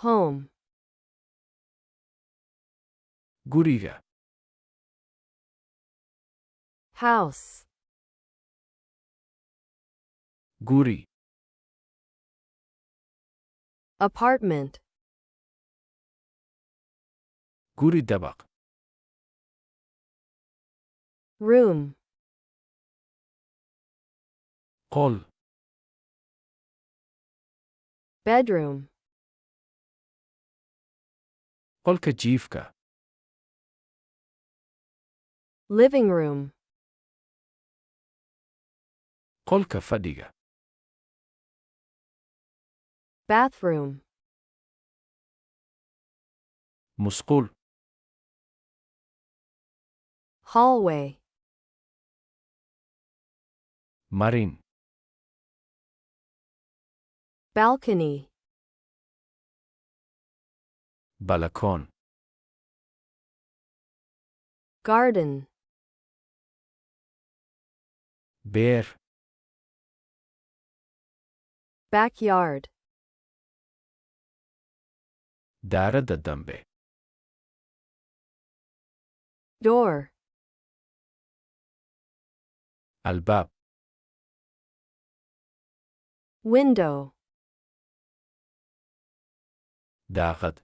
home, guriga, house, guri, apartment, guri dabaq, room, qol, bedroom, qolka jiifka, living room, qolka fadhiga, bathroom, musqul, hallway, marin, balcony, balakon, garden, beer, backyard, daaradda dambe, door, albaab, window, daaqad,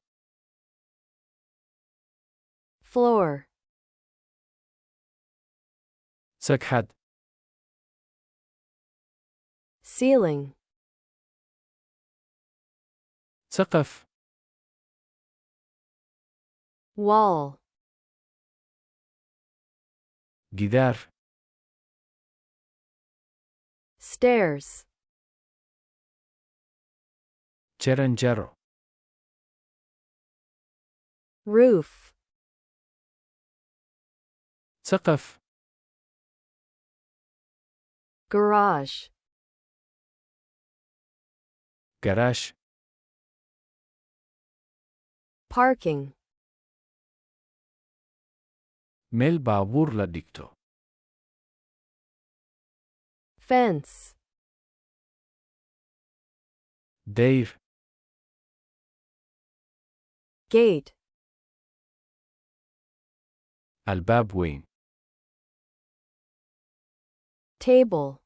floor, sagxad, ceiling, saqaf, wall, gidaar, stairs, jaranjaro, roof, saqaf, garage, garaash, parking, meel baabuur la dhigto, fence, dayr, gate, albaab weyn, table,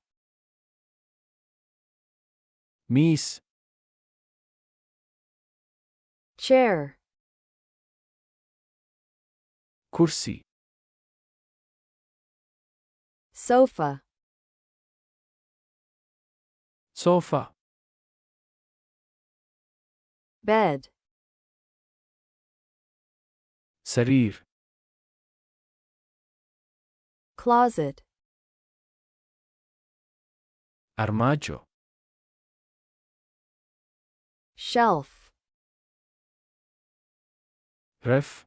miis, chair, kursi, sofa, soofa, bed, sariir, closet, armaajo, shelf, ref,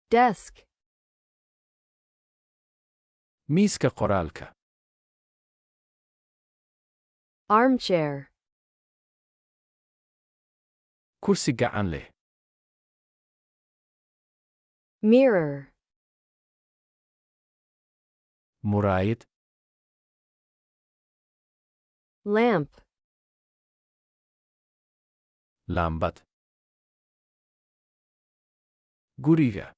desk, miiska qoraalka, armchair, kursi gacan leh, mirror, muraayad, lamp, laambad, guriga,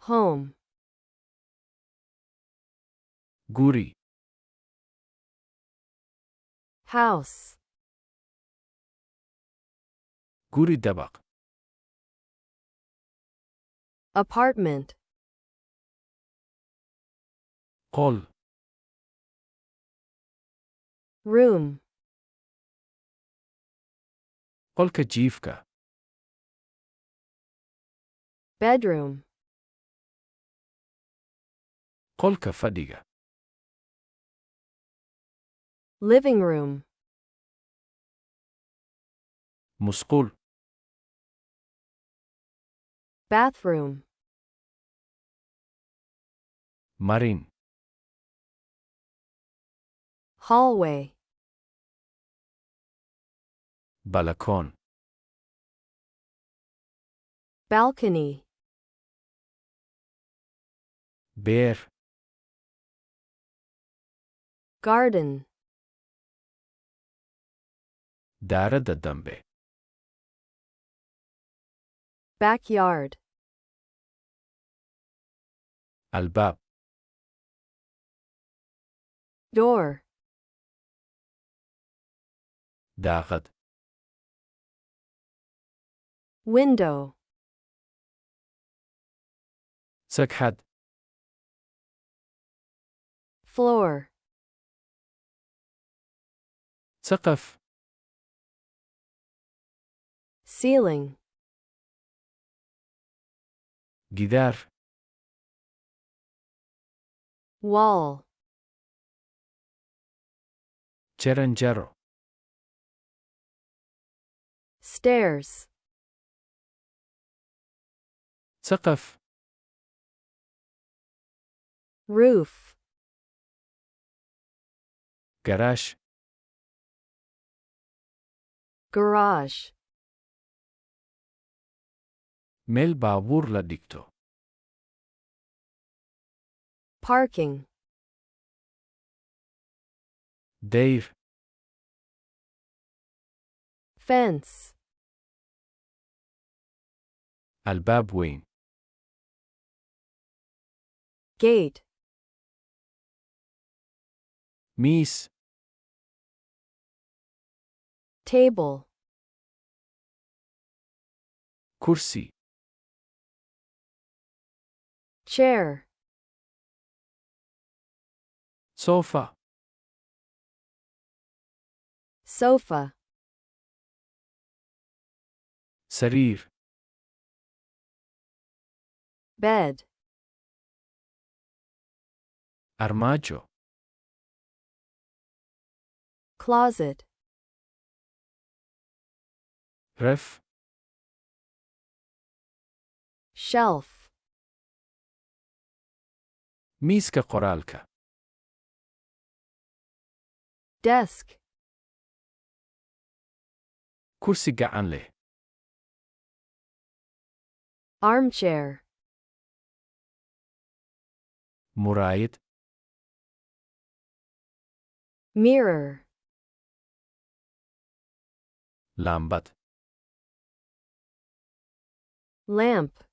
home, guri, house, guri dabaq, apartment, qol, room, qolka jiifka, bedroom, qolka fadhiga, living room, musqul, bathroom, marin, hallway, balakon, balcony, beer, garden, daaradda dambe. backyard, albaab, door, daaqad, window, sagxad, floor, saqaf, ceiling, gidaar, wall, jaranjaro, stairs, saqaf, roof, garaash, garage, meel baabuur la dhigto, parking, dayr, fence, albaab weyn, gate, miis, table, kursi, chair, sofa, sofa, sariir, bed, armaajo, closet, ref, shelf, miiska qoraalka, desk, kursi gacan leh, armchair, muraayad, mirror, laambad, lamp,